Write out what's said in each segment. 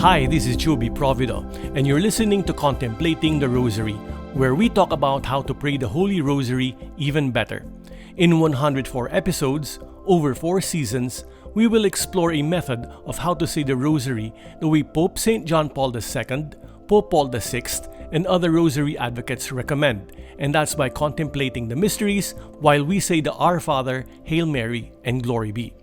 Hi, this is Joby Provido, and you're listening to Contemplating the Rosary, where we talk about how to pray the Holy Rosary even better. In 104 episodes, over 4 seasons, we will explore a method of how to say the Rosary the way Pope St. John Paul II, Pope Paul VI, and other Rosary advocates recommend, and that's by contemplating the mysteries while we say the Our Father, Hail Mary, and Glory Be.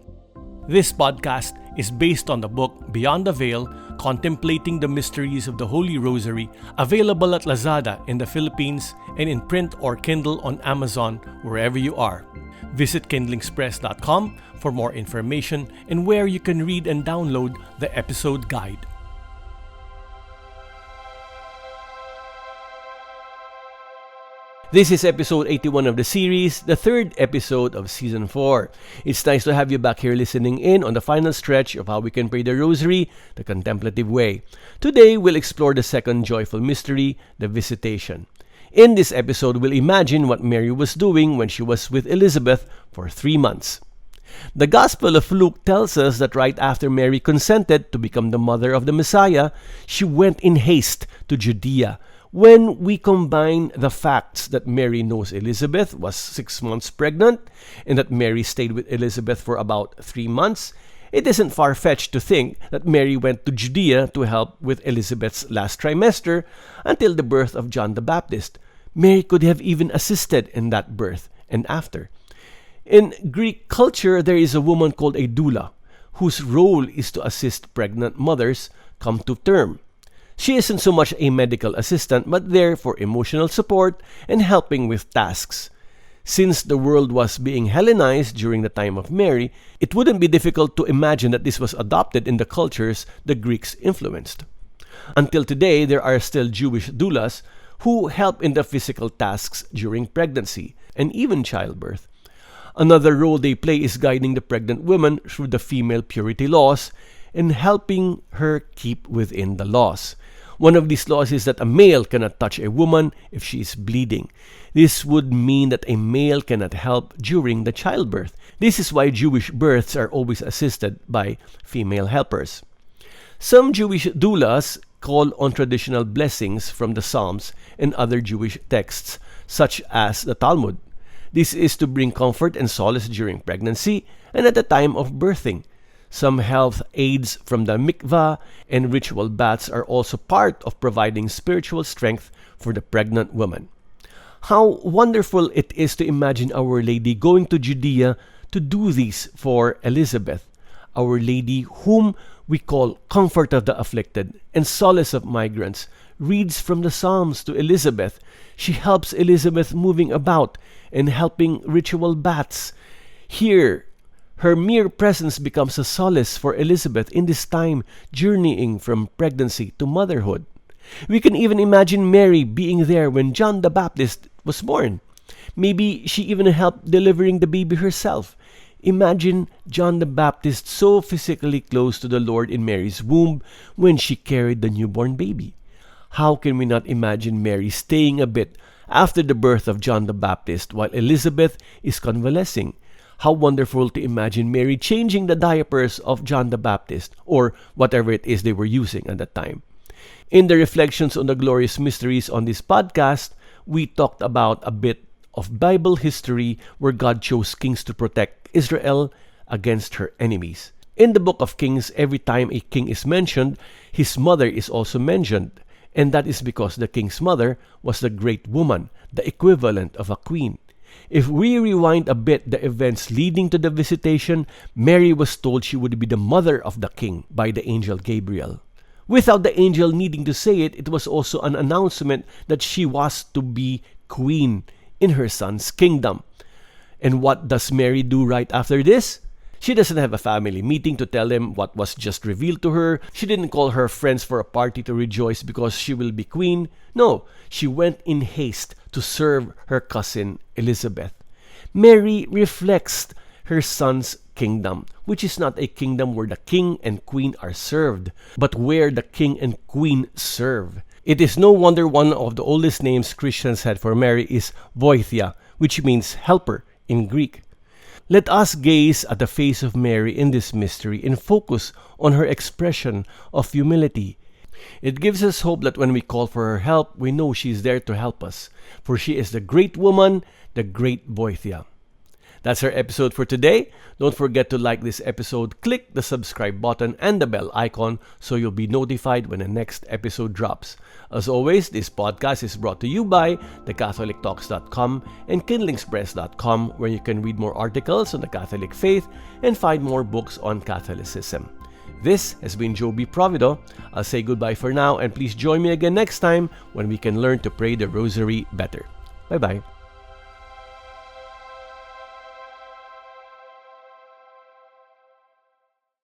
This podcast is based on the book Beyond the Veil, Contemplating the Mysteries of the Holy Rosary, available at Lazada in the Philippines and in print or Kindle on Amazon, wherever you are. Visit kindlingspress.com for more information and where you can read and download the episode guide. This is episode 81 of the series, the third episode of season 4. It's nice to have you back here listening in on the final stretch of how we can pray the Rosary the contemplative way. Today, we'll explore the second joyful mystery, the Visitation. In this episode, we'll imagine what Mary was doing when she was with Elizabeth for 3 months. The Gospel of Luke tells us that right after Mary consented to become the mother of the Messiah, she went in haste to Judea. When we combine the facts that Mary knows Elizabeth was 6 months pregnant and that Mary stayed with Elizabeth for about 3 months, it isn't far-fetched to think that Mary went to Judea to help with Elizabeth's last trimester until the birth of John the Baptist. Mary could have even assisted in that birth and after. In Greek culture, there is a woman called a doula, whose role is to assist pregnant mothers come to term. She isn't so much a medical assistant, but there for emotional support and helping with tasks. Since the world was being Hellenized during the time of Mary, it wouldn't be difficult to imagine that this was adopted in the cultures the Greeks influenced. Until today, there are still Jewish doulas who help in the physical tasks during pregnancy and even childbirth. Another role they play is guiding the pregnant woman through the female purity laws and helping her keep within the laws. One of these laws is that a male cannot touch a woman if she is bleeding. This would mean that a male cannot help during the childbirth. This is why Jewish births are always assisted by female helpers. Some Jewish doulas call on traditional blessings from the Psalms and other Jewish texts, such as the Talmud. This is to bring comfort and solace during pregnancy and at the time of birthing. Some health aids from the mikvah and ritual baths are also part of providing spiritual strength for the pregnant woman. How wonderful it is to imagine Our Lady going to Judea to do this for Elizabeth, Our Lady whom we call Comfort of the Afflicted and Solace of Migrants, reads from the Psalms to Elizabeth. She helps Elizabeth moving about and helping ritual baths. Here, her mere presence becomes a solace for Elizabeth in this time journeying from pregnancy to motherhood. We can even imagine Mary being there when John the Baptist was born. Maybe she even helped delivering the baby herself. Imagine John the Baptist so physically close to the Lord in Mary's womb when she carried the newborn baby. How can we not imagine Mary staying a bit after the birth of John the Baptist while Elizabeth is convalescing? How wonderful to imagine Mary changing the diapers of John the Baptist, or whatever it is they were using at that time. In the reflections on the glorious mysteries on this podcast, we talked about a bit of Bible history where God chose kings to protect Israel against her enemies. In the book of Kings, every time a king is mentioned, his mother is also mentioned. And that is because the king's mother was the great woman, the equivalent of a queen. If we rewind a bit the events leading to the visitation, Mary was told she would be the mother of the king by the angel Gabriel. Without the angel needing to say it, it was also an announcement that she was to be queen in her son's kingdom. And what does Mary do right after this? She doesn't have a family meeting to tell them what was just revealed to her. She didn't call her friends for a party to rejoice because she will be queen. No, she went in haste to serve her cousin Elizabeth. Mary reflects her son's kingdom, which is not a kingdom where the king and queen are served, but where the king and queen serve. It is no wonder one of the oldest names Christians had for Mary is Voithia, which means helper in Greek. Let us gaze at the face of Mary in this mystery and focus on her expression of humility. It gives us hope that when we call for her help, we know she is there to help us, for she is the great woman, the great Boethia. That's our episode for today. Don't forget to like this episode, click the subscribe button and the bell icon so you'll be notified when the next episode drops. As always, this podcast is brought to you by thecatholictalks.com and kindlingspress.com, where you can read more articles on the Catholic faith and find more books on Catholicism. This has been Joby Provido. I'll say goodbye for now, and please join me again next time when we can learn to pray the Rosary better. Bye-bye.